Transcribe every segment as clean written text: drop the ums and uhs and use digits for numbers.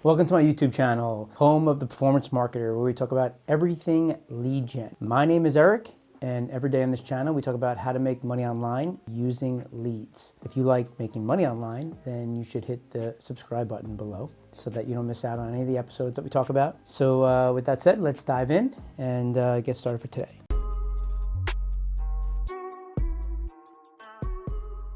Welcome to my YouTube channel, home of the performance marketer, where we talk about everything lead gen. My name is Eric, and every day on this channel we talk about how to make money online using leads. If you like making money online, then you should hit the subscribe button below so that you don't miss out on any of the episodes that we talk about. So with that said, let's dive in and get started for today.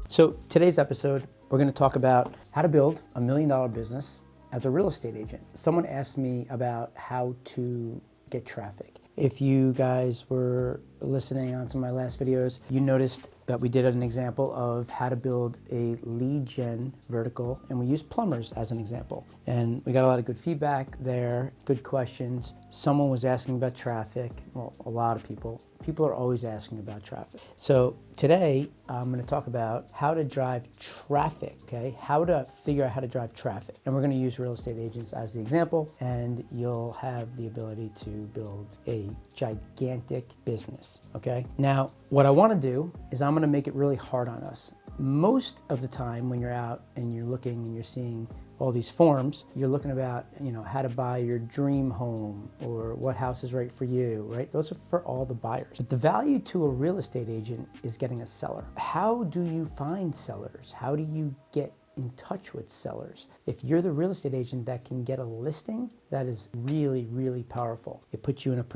So today's episode, we're going to talk about how to build a $1 million business as a real estate agent. Someone asked me about how to get traffic. If you guys were listening on some of my last videos, you noticed that we did an example of how to build a lead gen vertical, and we used plumbers as an example. And we got a lot of good feedback there, good questions. Someone was asking about traffic. Well, a lot of people. People are always asking about traffic. So today, I'm gonna talk about how to drive traffic, okay? How to figure out how to drive traffic. And we're gonna use real estate agents as the example, and you'll have the ability to build a gigantic business, okay? Now, what I wanna do is I'm gonna make it really hard on us. Most of the time when you're out and you're looking and you're seeing all these forms, you're looking about, how to buy your dream home or what house is right for you, right? Those are for all the buyers. But the value to a real estate agent is getting a seller. How do you find sellers? How do you get in touch with sellers? If you're the real estate agent that can get a listing, that is really, really powerful. It puts you in a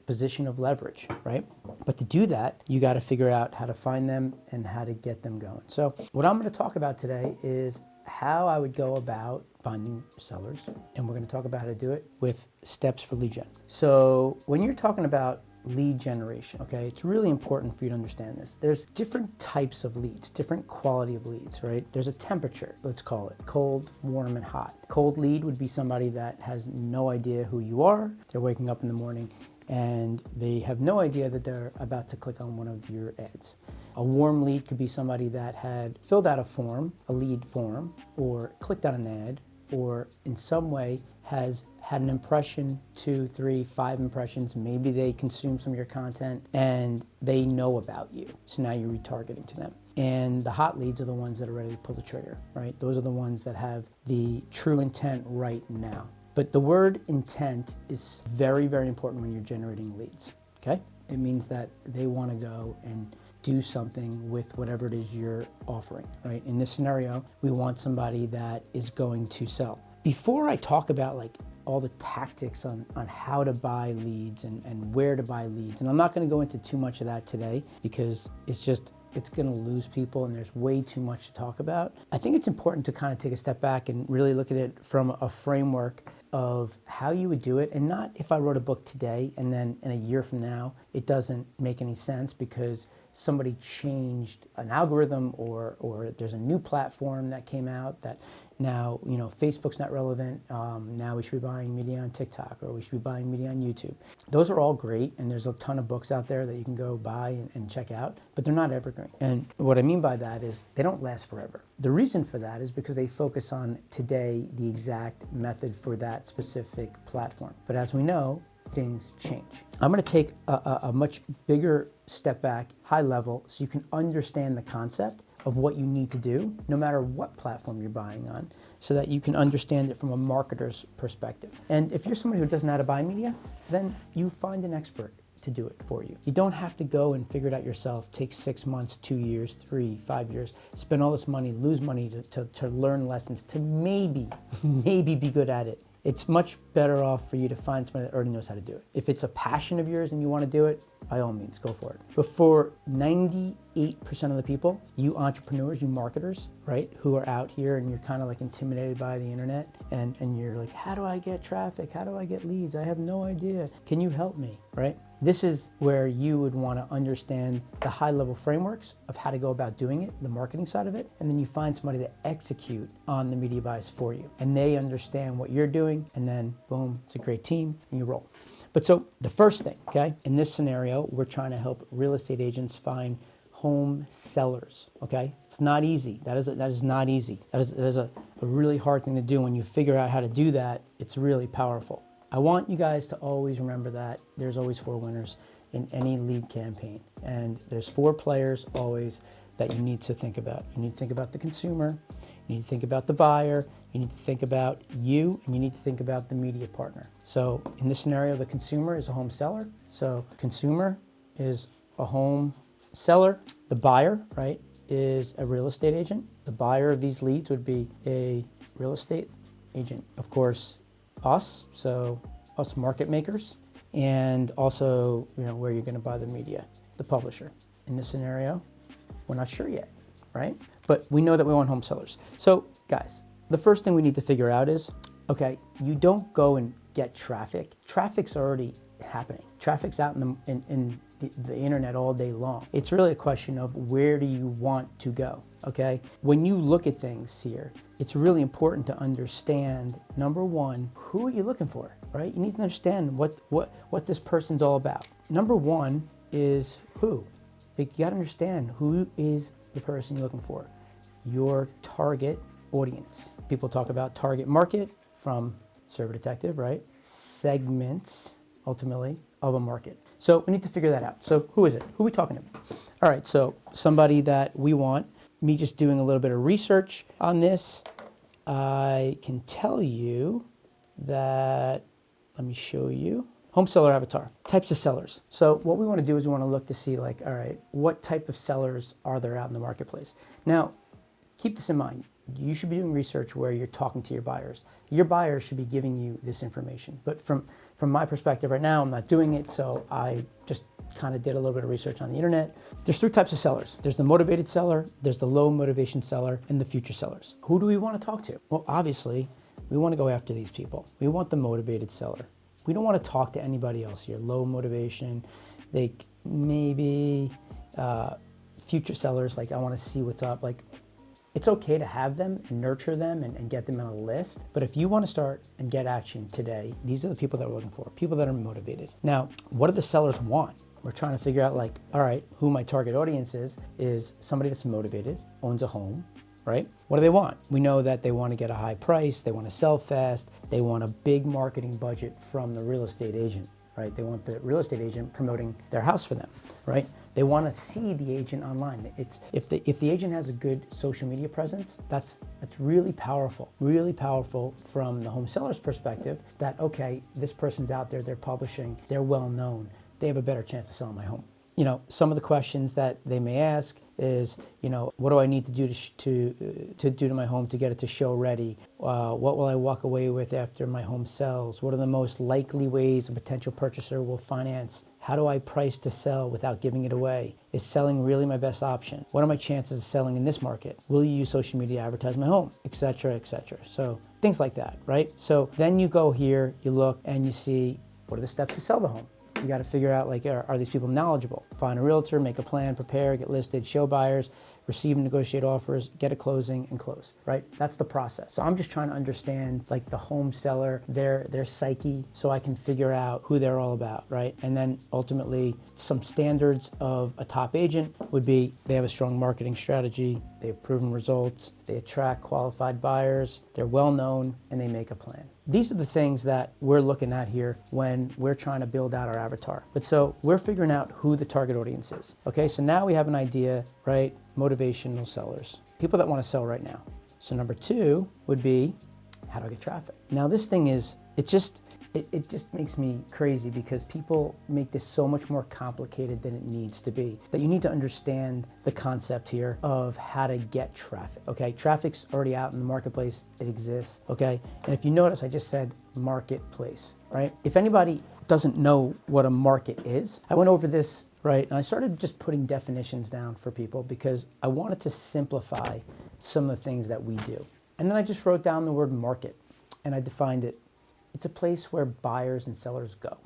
position of leverage, right? But to do that, you got to figure out how to find them and how to get them going. So what I'm going to talk about today is how I would go about finding sellers, and we're going to talk about how to do it with steps for lead gen. So when you're talking about lead generation, okay, it's really important for you to understand this. There's different types of leads, different quality of leads, right? There's a temperature, let's call it cold, warm, and hot. Cold lead would be somebody that has no idea who you are. They're waking up in the morning and they have no idea that they're about to click on one of your ads. A warm lead could be somebody that had filled out a form, a lead form, or clicked on an ad, or in some way has had an impression, 2, 3, 5 impressions. Maybe they consume some of your content and they know about you. So now you're retargeting to them. And the hot leads are the ones that are ready to pull the trigger, right? Those are the ones that have the true intent right now. But the word intent is very, very important when you're generating leads, okay? It means that they want to go and do something with whatever it is you're offering, right? In this scenario, we want somebody that is going to sell. Before I talk about like all the tactics on how to buy leads and where to buy leads, and I'm not going to go into too much of that today because it's going to lose people and there's way too much to talk about. I think it's important to kind of take a step back and really look at it from a framework of how you would do it, and not if I wrote a book today and then in a year from now it doesn't make any sense because somebody changed an algorithm or there's a new platform that came out that now, Facebook's not relevant. Now we should be buying media on TikTok, or we should be buying media on YouTube. Those are all great, and there's a ton of books out there that you can go buy and check out, but they're not evergreen. And what I mean by that is they don't last forever. The reason for that is because they focus on today the exact method for that specific platform. But as we know, things change. I'm going to take a much bigger step back, high level, so you can understand the concept of what you need to do, no matter what platform you're buying on, so that you can understand it from a marketer's perspective. And if you're somebody who doesn't know how to buy media, then you find an expert to do it for you. You don't have to go and figure it out yourself, take 6 months, 2 years, 3, 5 years, spend all this money, lose money to learn lessons, to maybe be good at it. It's much better off for you to find somebody that already knows how to do it. If it's a passion of yours and you want to do it, by all means, go for it. But for 98% of the people, you entrepreneurs, you marketers, right, who are out here and you're kind of like intimidated by the internet and you're like, how do I get traffic? How do I get leads? I have no idea. Can you help me, right? This is where you would want to understand the high-level frameworks of how to go about doing it, the marketing side of it, and then you find somebody to execute on the media buys for you. And they understand what you're doing, and then boom, it's a great team, and you roll. But so the first thing, okay, in this scenario, we're trying to help real estate agents find home sellers, okay? It's not easy. That is not easy. That is a really hard thing to do. When you figure out how to do that, it's really powerful. I want you guys to always remember that there's always 4 winners in any lead campaign. And there's 4 players always that you need to think about. You need to think about the consumer, you need to think about the buyer, you need to think about you, and you need to think about the media partner. So in this scenario, the consumer is a home seller. So consumer is a home seller. The buyer, right, is a real estate agent. The buyer of these leads would be a real estate agent. Of course, us, so us market makers, and also, where you're going to buy the media, the publisher. In this scenario, we're not sure yet, right? But we know that we want home sellers. So guys, the first thing we need to figure out is, okay, you don't go and get traffic. Traffic's already happening. Traffic's out in the internet all day long. It's really a question of where do you want to go, okay? When you look at things here, it's really important to understand, number one, who are you looking for, right? You need to understand what this person's all about. Number one is who. Like, you gotta understand who is the person you're looking for, your target audience. People talk about target market from Server Detective, right? Segments, ultimately, of a market. So we need to figure that out. So who is it? Who are we talking about? All right, so somebody that we want. Me just doing a little bit of research on this, I can tell you that, let me show you. Home seller avatar, types of sellers. So what we want to do is we want to look to see, like, all right, what type of sellers are there out in the marketplace? Now, keep this in mind. You should be doing research where you're talking to your buyers. Your buyers should be giving you this information. But from my perspective right now, I'm not doing it, so I just kind of did a little bit of research on the internet. There's three types of sellers. There's the motivated seller, there's the low motivation seller, and the future sellers. Who do we want to talk to? Well, obviously, we want to go after these people. We want the motivated seller. We don't want to talk to anybody else here. Low motivation, they maybe future sellers, like, I want to see what's up. Like, it's okay to have them and nurture them and get them on a list. But if you want to start and get action today, these are the people that we're looking for, people that are motivated. Now, what do the sellers want? We're trying to figure out, like, all right, who my target audience is somebody that's motivated, owns a home, right? What do they want? We know that they want to get a high price, they want to sell fast, they want a big marketing budget from the real estate agent, right? They want the real estate agent promoting their house for them, right? They want to see the agent online. If the agent has a good social media presence, that's really powerful from the home seller's perspective, that, okay, this person's out there, they're publishing, they're well known, they have a better chance of selling my home. Some of the questions that they may ask is, what do I need to do to do to my home to get it to show ready? What will I walk away with after my home sells? What are the most likely ways a potential purchaser will finance? How do I price to sell without giving it away? Is selling really my best option? What are my chances of selling in this market? Will you use social media to advertise my home? Et cetera, et cetera. So things like that, right? So then you go here, you look, and you see, what are the steps to sell the home? You got to figure out, like, are these people knowledgeable? Find a realtor, make a plan, prepare, get listed, show buyers, receive and negotiate offers, get a closing, and close, right? That's the process. So I'm just trying to understand, like, the home seller, their psyche, so I can figure out who they're all about, right? And then ultimately, some standards of a top agent would be they have a strong marketing strategy, they have proven results, they attract qualified buyers, they're well known, and they make a plan. These are the things that we're looking at here when we're trying to build out our avatar. But so we're figuring out who the target audience is. Okay, so now we have an idea, right? Motivational sellers, people that want to sell right now. So number two would be, how do I get traffic? Now this thing is, it just makes me crazy because people make this so much more complicated than it needs to be. That you need to understand the concept here of how to get traffic, okay? Traffic's already out in the marketplace, it exists, okay? And if you notice, I just said marketplace, right? If anybody doesn't know what a market is, I went over this, right? And I started just putting definitions down for people because I wanted to simplify some of the things that we do. And then I just wrote down the word market and I defined it. It's a place where buyers and sellers go.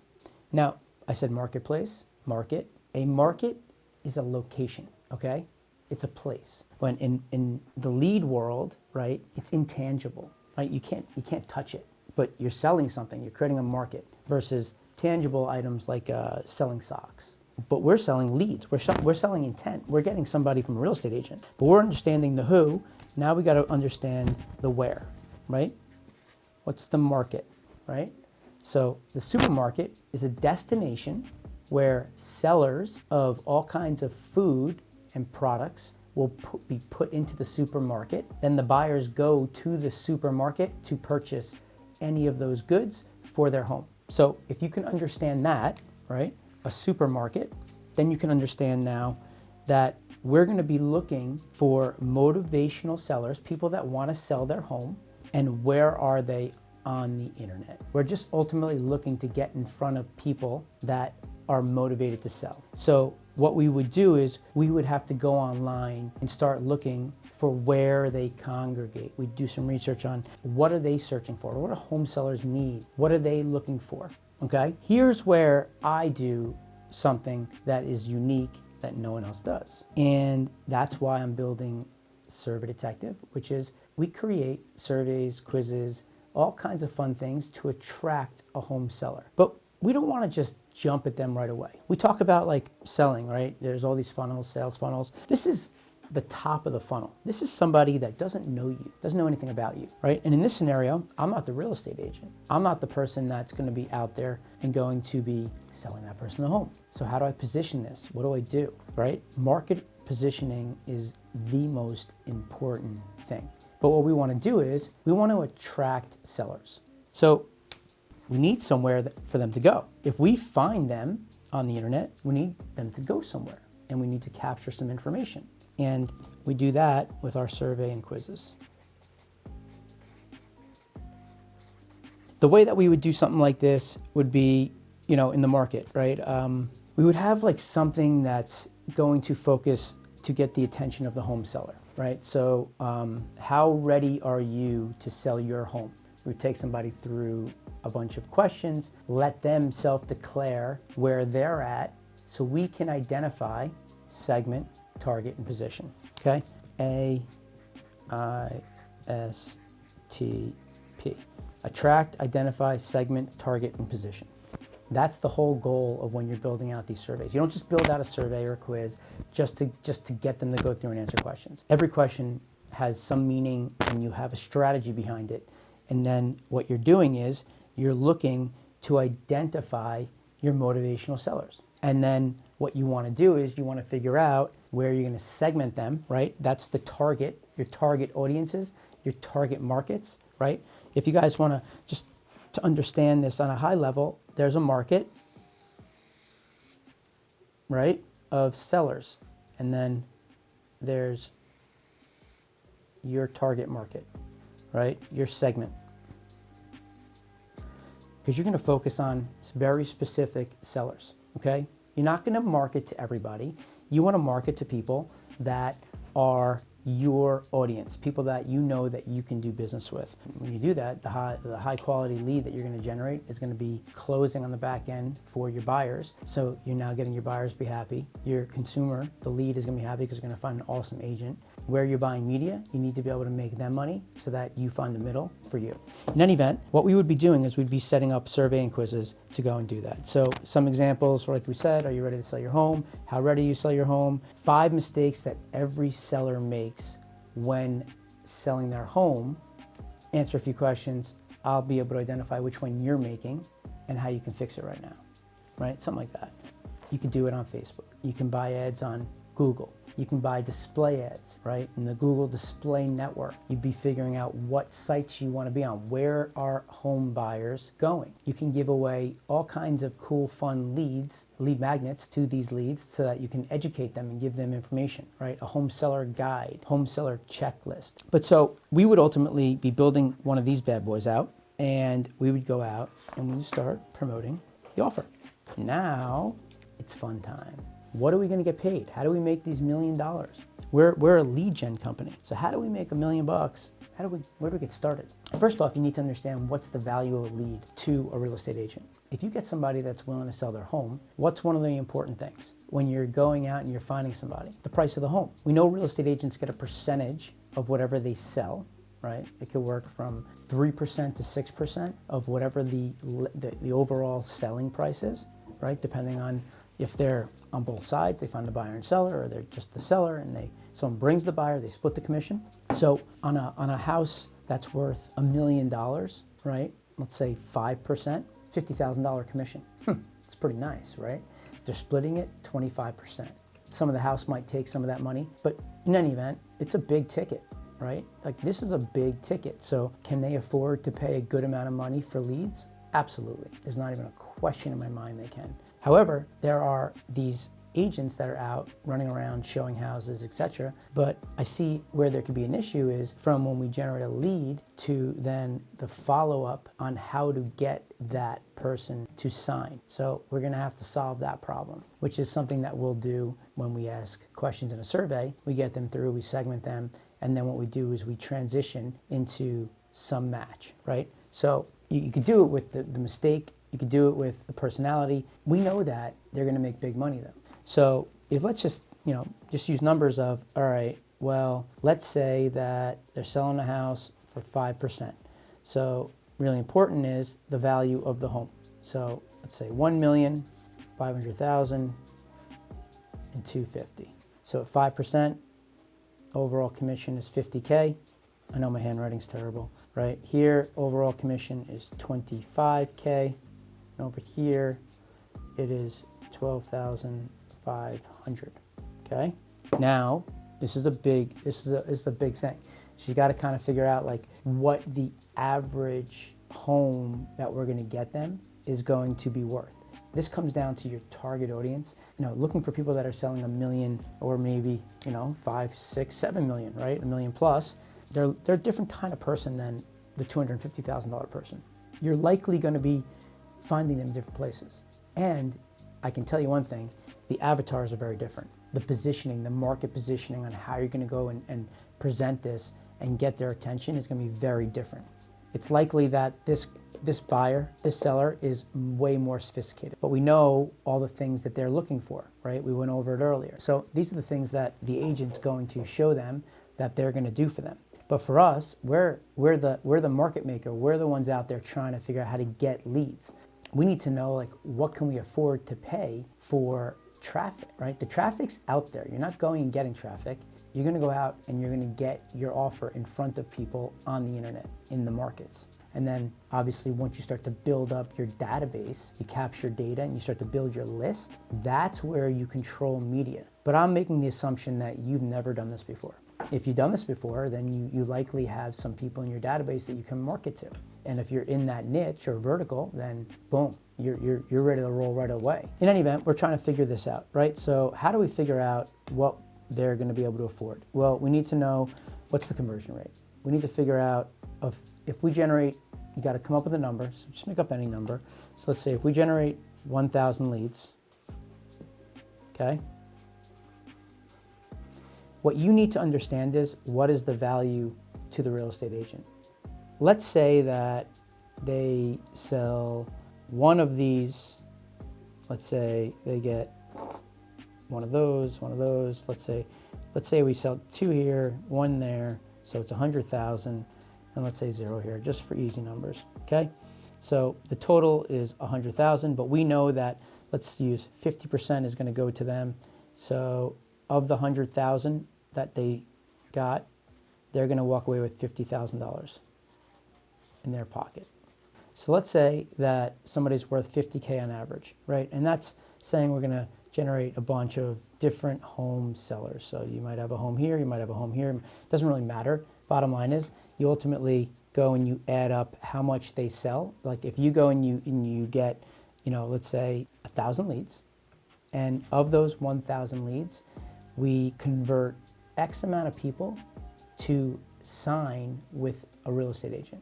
Now, I said marketplace, market. A market is a location, okay? It's a place. When in the lead world, right, it's intangible, right? You can't touch it, but you're selling something, you're creating a market versus tangible items like selling socks. But we're selling leads, we're selling intent. We're getting somebody from a real estate agent, but we're understanding the who. Now we got to understand the where, right? What's the market? Right? So the supermarket is a destination where sellers of all kinds of food and products will be put into the supermarket. Then the buyers go to the supermarket to purchase any of those goods for their home. So if you can understand that, right, a supermarket, then you can understand now that we're going to be looking for motivational sellers, people that want to sell their home, and where are they on the internet. We're just ultimately looking to get in front of people that are motivated to sell. So what we would do is we would have to go online and start looking for where they congregate. We'd do some research on what are they searching for? What do home sellers need? What are they looking for? Okay, here's where I do something that is unique that no one else does. And that's why I'm building Survey Detective, which is we create surveys, quizzes, all kinds of fun things to attract a home seller. But we don't want to just jump at them right away. We talk about like selling, right? There's all these funnels, sales funnels. This is the top of the funnel. This is somebody that doesn't know you, doesn't know anything about you, right? And in this scenario, I'm not the real estate agent. I'm not the person that's going to be out there and going to be selling that person the home. So how do I position this? What do I do, right? Market positioning is the most important thing. But what we want to do is we want to attract sellers. So we need somewhere for them to go. If we find them on the internet, we need them to go somewhere and we need to capture some information. And we do that with our survey and quizzes. The way that we would do something like this would be, you know, in the market, right? We would have like something that's going to focus to get the attention of the home seller, right? So how ready are you to sell your home? We would take somebody through a bunch of questions, let them self-declare where they're at so we can identify segment, target, and position, okay? A-I-S-T-P. Attract, identify, segment, target, and position. That's the whole goal of when you're building out these surveys. You don't just build out a survey or a quiz just to get them to go through and answer questions. Every question has some meaning and you have a strategy behind it. And then what you're doing is you're looking to identify your motivational sellers. And then what you want to do is you want to figure out where you're going to segment them, right? That's the target, your target audiences, your target markets, right? If you guys want to just to understand this on a high level, there's a market, right, of sellers. And then there's your target market, right? Your segment. Because you're going to focus on very specific sellers, okay? You're not going to market to everybody. You want to market to people that are your audience, people that you know that you can do business with. When you do that, the high quality lead that you're going to generate is going to be closing on the back end for your buyers. So you're now getting your buyers be happy. Your consumer, the lead, is going to be happy because they're going to find an awesome agent. Where you're buying media, you need to be able to make them money so that you find the middle for you. In any event, what we would be doing is we'd be setting up survey and quizzes to go and do that. So some examples, like we said, are you ready to sell your home? How ready you sell your home? 5 mistakes that every seller makes when selling their home. Answer a few questions. I'll be able to identify which one you're making and how you can fix it right now, right? Something like that. You can do it on Facebook. You can buy ads on Google. You can buy display ads, right? In the Google Display Network, you'd be figuring out what sites you want to be on. Where are home buyers going? You can give away all kinds of cool, fun leads, lead magnets to these leads so that you can educate them and give them information, right? A home seller guide, home seller checklist. But so we would ultimately be building one of these bad boys out, and we would go out and we would start promoting the offer. Now it's fun time. What are we going to get paid? How do we make these $1 million? We're a lead gen company. So how do we make $1 million? Where do we get started? First off, you need to understand what's the value of a lead to a real estate agent. If you get somebody that's willing to sell their home, what's one of the important things? When you're going out and you're finding somebody, the price of the home. We know real estate agents get a percentage of whatever they sell, right? It could work from 3% to 6% of whatever the overall selling price is, right? Depending on if they're on both sides, they find the buyer and seller, or they're just the seller and someone brings the buyer, they split the commission. So on a house that's worth $1 million, right? Let's say 5%, $50,000 commission. It's pretty nice, right? If they're splitting it, 25%. Some of the house might take some of that money, but In any event, it's a big ticket, right? Like this is a big ticket. So can they afford to pay a good amount of money for leads? Absolutely. There's not even a question in my mind they can. However, there are these agents that are out running around showing houses, etc. But I see where there could be an issue is from when we generate a lead to then the follow-up on how to get that person to sign. So we're going to have to solve that problem, which is something that we'll do when we ask questions in a survey. We get them through, we segment them, and then what we do is we transition into some match, right? So you could do it with the mistake, you could do it with the personality. We know that they're going to make big money though. So if let's just use numbers of, all right, well, let's say that they're selling a house for 5%. So really important is the value of the home. So let's say 1,500,000 and 250. So at 5%, overall commission is 50K. I know my handwriting's terrible, right? Here, overall commission is 25K. And over here, it is 12,500. Okay. Now, this is a big thing. So you got to kind of figure out like what the average home that we're going to get them is going to be worth. This comes down to your target audience. Looking for people that are selling $1 million or maybe 5, 6, 7 million, right? $1 million plus. They're a different kind of person than the $250,000 person. You're likely going to be finding them in different places. And I can tell you one thing, the avatars are very different. The positioning, the market positioning on how you're going to go and present this and get their attention is going to be very different. It's likely that this buyer, this seller is way more sophisticated, but we know all the things that they're looking for, right? We went over it earlier. So these are the things that the agent's going to show them that they're going to do for them. But for us, we're the market maker. We're the ones out there trying to figure out how to get leads. We need to know like what can we afford to pay for traffic, right? The traffic's out there. You're not going and getting traffic. You're going to go out and you're going to get your offer in front of people on the internet, in the markets. And then obviously once you start to build up your database, you capture data and you start to build your list, that's where you control media. But I'm making the assumption that you've never done this before. If you've done this before, then you likely have some people in your database that you can market to. And if you're in that niche or vertical, then boom, you're ready to roll right away. In any event, we're trying to figure this out, right? So how do we figure out what they're going to be able to afford? Well, we need to know what's the conversion rate. We need to figure out if we generate, you got to come up with a number. So just make up any number. So let's say if we generate 1,000 leads, okay? What you need to understand is what is the value to the real estate agent. Let's say that they sell one of these. Let's say they get one of those. Let's say we sell 2 here, 1 there. So it's 100,000, and let's say 0 here, just for easy numbers. Okay. So the total is 100,000, but we know that let's use 50% is going to go to them. So of the 100,000 that they got, they're going to walk away with $50,000 in their pocket. So let's say that somebody's worth 50K on average, right? And that's saying we're going to generate a bunch of different home sellers. So you might have a home here, you might have a home here. It doesn't really matter. Bottom line is you ultimately go and you add up how much they sell. Like if you go and you get, let's say 1,000 leads, and of those 1,000 leads, we convert X amount of people to sign with a real estate agent,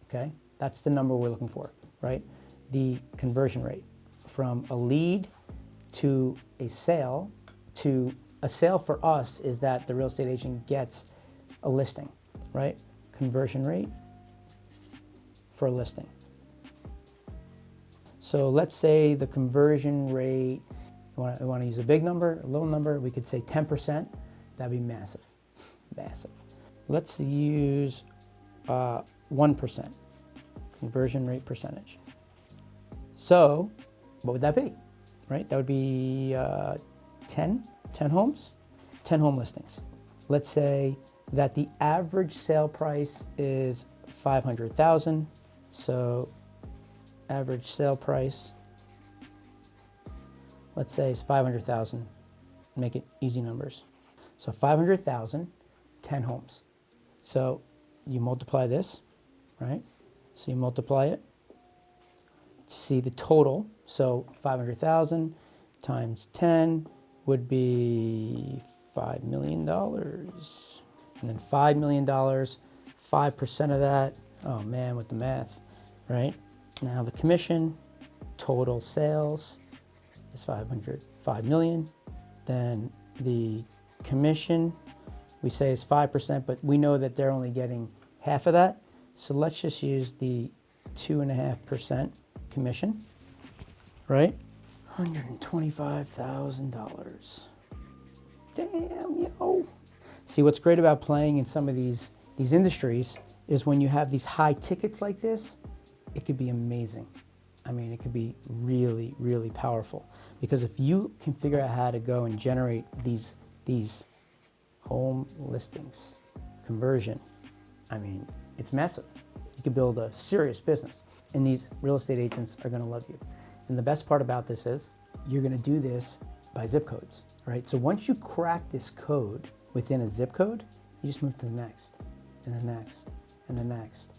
okay? That's the number we're looking for, right? The conversion rate from a lead to a sale for us is that the real estate agent gets a listing, right? Conversion rate for a listing. So let's say the conversion rate, we want to use a big number, a little number, we could say 10%. That'd be massive, massive. Let's use 1%, conversion rate percentage. So what would that be, right? That would be 10 homes, 10 home listings. Let's say that the average sale price is 500,000. So average sale price, let's say is 500,000. Make it easy numbers. So 500,000, 10 homes. So you multiply this, right? So you multiply it, see the total. So 500,000 times 10 would be $5 million. And then $5 million, 5% of that, oh man, with the math, right? Now the commission, total sales is 5 million. Then the commission, we say is 5%, but we know that they're only getting half of that. So let's just use the 2.5% commission, right? $125,000. Damn, yo. See, what's great about playing in some of these industries is when you have these high tickets like this, it could be amazing. I mean, it could be really, really powerful. Because if you can figure out how to go and generate these home listings, conversion, I mean, it's massive. You could build a serious business. And these real estate agents are gonna love you. And the best part about this is you're gonna do this by zip codes, right? So once you crack this code within a zip code, you just move to the next, and the next, and the next.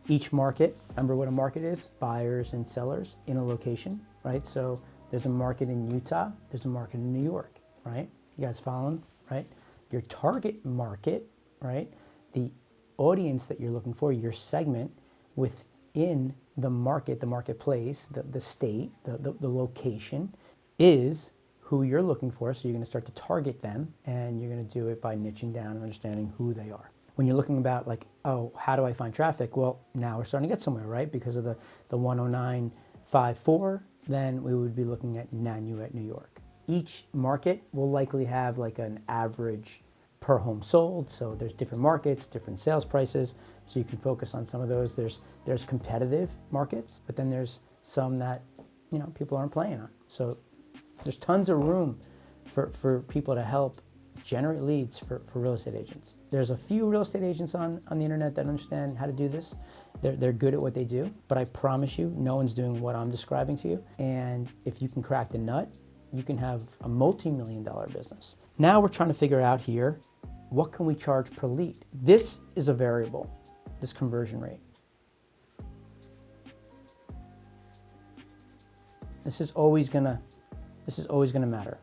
Each market, remember what a market is? Buyers and sellers in a location, right? So there's a market in Utah, there's a market in New York, right? You guys following, right? Your target market, right? The audience that you're looking for, your segment within the market, the marketplace, the state, the location is who you're looking for. So you're going to start to target them, and you're going to do it by niching down and understanding who they are. When you're looking about like, oh, how do I find traffic? Well, now we're starting to get somewhere, right? Because of the 10954, then we would be looking at Nanuet, New York. Each market will likely have like an average per home sold. So there's different markets, different sales prices. So you can focus on some of those. There's competitive markets, but then there's some that, you know, people aren't playing on. So there's tons of room for people to help generate leads for real estate agents. There's a few real estate agents on the internet that understand how to do this. They're good at what they do, but I promise you, no one's doing what I'm describing to you. And if you can crack the nut, you can have a multi-million-dollar business. Now we're trying to figure out here, what can we charge per lead? This is a variable, this conversion rate. This is always gonna matter.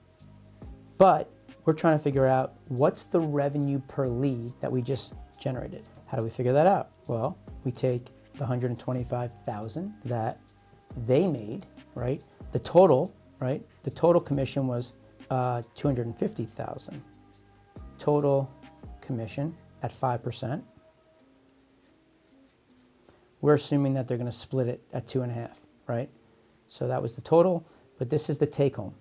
But we're trying to figure out what's the revenue per lead that we just generated. How do we figure that out? Well, we take the 125,000 that they made, right? The total, right? The total commission was 250,000. Total commission at 5%. We're assuming that they're going to split it at 2.5, right? So that was the total, but this is the take home.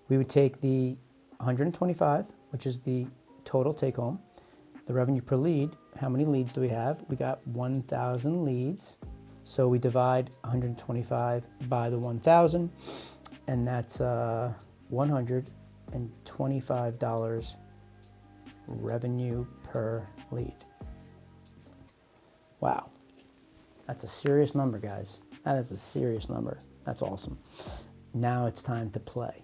We would take the 125, which is the total take home, the revenue per lead. How many leads do we have? We got 1,000 leads. So we divide 125 by the 1,000, and that's $125 revenue per lead. Wow. That's a serious number, guys. That is a serious number. That's awesome. Now it's time to play.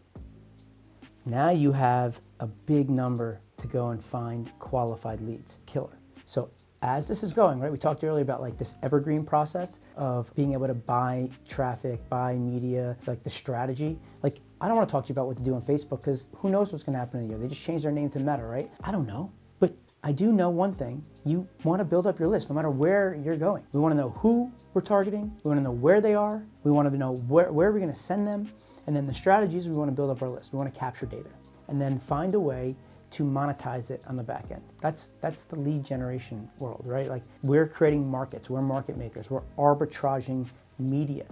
Now you have a big number to go and find qualified leads. Killer. So as this is going, right, we talked earlier about like this evergreen process of being able to buy traffic, buy media, like the strategy. Like, I don't want to talk to you about what to do on Facebook because who knows what's going to happen in a year. They just changed their name to Meta, right? I don't know. But I do know one thing. You want to build up your list no matter where you're going. We want to know who we're targeting. We want to know where they are. We want to know where we're going to send them. And then the strategies, we want to build up our list. We want to capture data and then find a way to monetize it on the back end. That's the lead generation world, right? Like, we're creating markets, we're market makers, we're arbitraging media.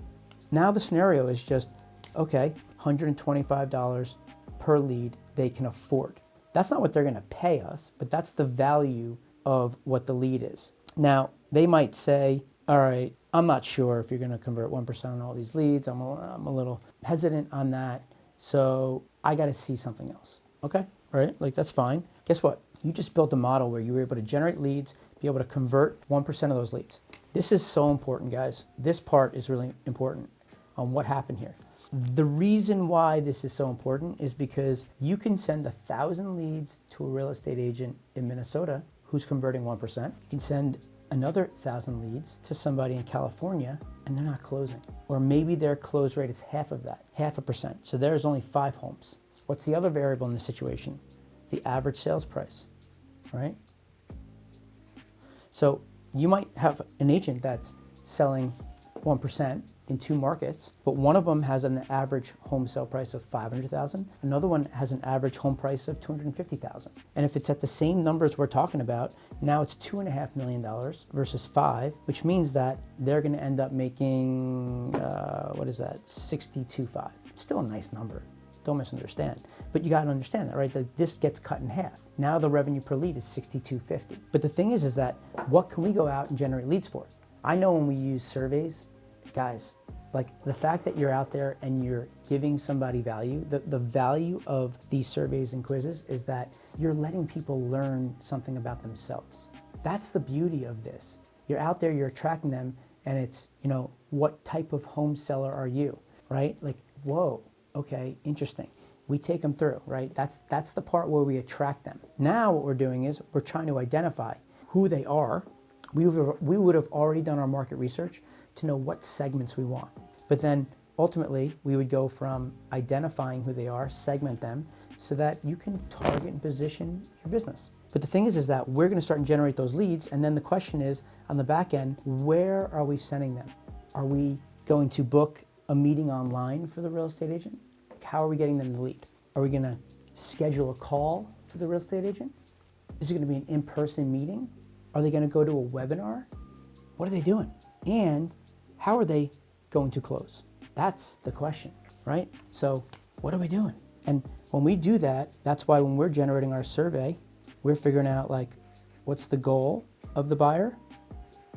Now the scenario is just, okay, $125 per lead they can afford. That's not what they're going to pay us, but that's the value of what the lead is. Now, they might say, all right, I'm not sure if you're going to convert 1% on all these leads. I'm a little hesitant on that. So I got to see something else. Okay, all right, like that's fine. Guess what? You just built a model where you were able to generate leads, be able to convert 1% of those leads. This is so important, guys. This part is really important on what happened here. The reason why this is so important is because you can send 1,000 leads to a real estate agent in Minnesota who's converting 1%. You can send another 1,000 leads to somebody in California and they're not closing. Or maybe their close rate is half of that, 0.5%. So there's only 5 homes. What's the other variable in this situation? The average sales price, right? So you might have an agent that's selling 1% in 2 markets, but one of them has an average home sale price of $500,000. Another one has an average home price of $250,000. And if it's at the same numbers we're talking about, now it's $2.5 million versus 5, which means that they're going to end up making, what is that, 62.5. Still a nice number. Don't misunderstand. But you got to understand that, right? That this gets cut in half. Now the revenue per lead is $62.50. But the thing is that what can we go out and generate leads for? I know when we use surveys, guys, like the fact that you're out there and you're giving somebody value, the value of these surveys and quizzes is that you're letting people learn something about themselves. That's the beauty of this. You're out there, you're attracting them, and it's, you know, what type of home seller are you, right? Like, whoa, okay, interesting. We take them through, right? That's the part where we attract them. Now what we're doing is we're trying to identify who they are. We would have already done our market research to know what segments we want. But then ultimately we would go from identifying who they are, segment them, so that you can target and position your business. But the thing is that we're gonna start and generate those leads, and then the question is, on the back end, where are we sending them? Are we going to book a meeting online for the real estate agent? How are we getting them the lead? Are we gonna schedule a call for the real estate agent? Is it gonna be an in-person meeting? Are they gonna go to a webinar? What are they doing? And how are they going to close? That's the question, right? So what are we doing? And when we do that, that's why when we're generating our survey, we're figuring out like, what's the goal of the buyer?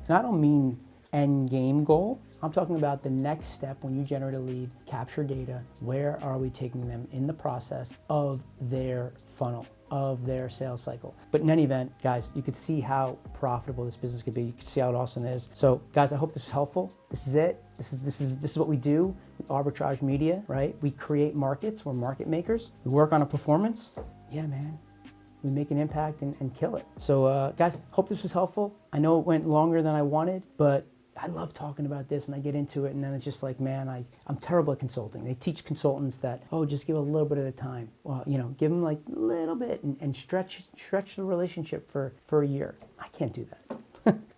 And I don't mean end game goal. I'm talking about the next step when you generate a lead, capture data, where are we taking them in the process of their funnel, of their sales cycle. But in any event, guys, you could see how profitable this business could be. You can see how awesome it is. So guys, I hope this is helpful. This is it. This is what we do. We arbitrage media, right? We create markets. We're market makers. We work on a performance. Yeah, man. We make an impact and kill it. So guys, hope this was helpful. I know it went longer than I wanted, but I love talking about this and I get into it and then it's just like, man, I'm terrible at consulting. They teach consultants that, oh, just give a little bit at a time. Well, you know, give them like a little bit and stretch the relationship for a year. I can't do that.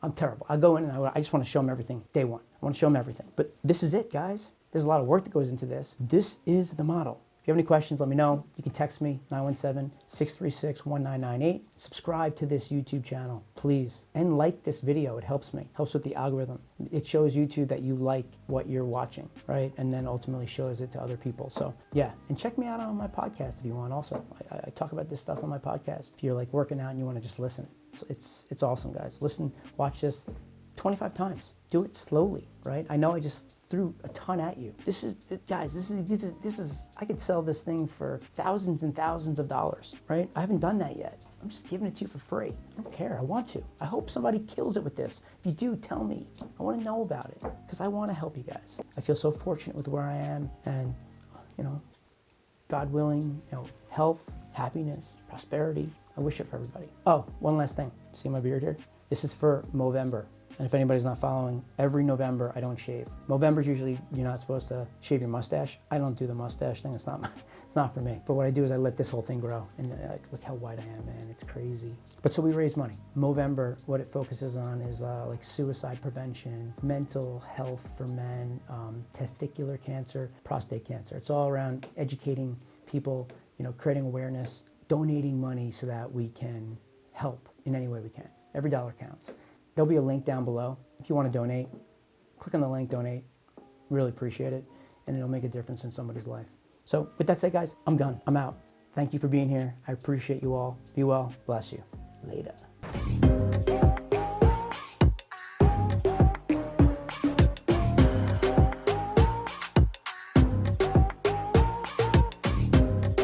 I'm terrible. I go in and I just want to show them everything day one. I want to show them everything. But this is it, guys. There's a lot of work that goes into this. This is the model. If you have any questions, let me know. You can text me, 917-636-1998. Subscribe to this YouTube channel, please. And like this video, it helps me. Helps with the algorithm. It shows YouTube that you like what you're watching, right? And then ultimately shows it to other people. So yeah, and check me out on my podcast if you want also. I talk about this stuff on my podcast. If you're like working out and you want to just listen. It's awesome, guys. Listen, watch this 25 times. Do it slowly, right? I know I just threw a ton at you. Guys, this is, I could sell this thing for thousands and thousands of dollars, right? I haven't done that yet. I'm just giving it to you for free. I don't care, I want to. I hope somebody kills it with this. If you do, tell me. I want to know about it because I want to help you guys. I feel so fortunate with where I am and, you know, God willing, you know, health, happiness, prosperity. I wish it for everybody. Oh, one last thing. See my beard here? This is for Movember. And if anybody's not following, every November I don't shave. November's usually you're not supposed to shave your mustache. I don't do the mustache thing. It's not for me. But what I do is I let this whole thing grow. And look how white I am, man. It's crazy. But so we raise money. Movember, what it focuses on is like suicide prevention, mental health for men, testicular cancer, prostate cancer. It's all around educating people, you know, creating awareness, donating money so that we can help in any way we can. Every dollar counts. There'll be a link down below. If you want to donate, click on the link, donate. Really appreciate it. And it'll make a difference in somebody's life. So with that said, guys, I'm done. I'm out. Thank you for being here. I appreciate you all. Be well. Bless you. Later.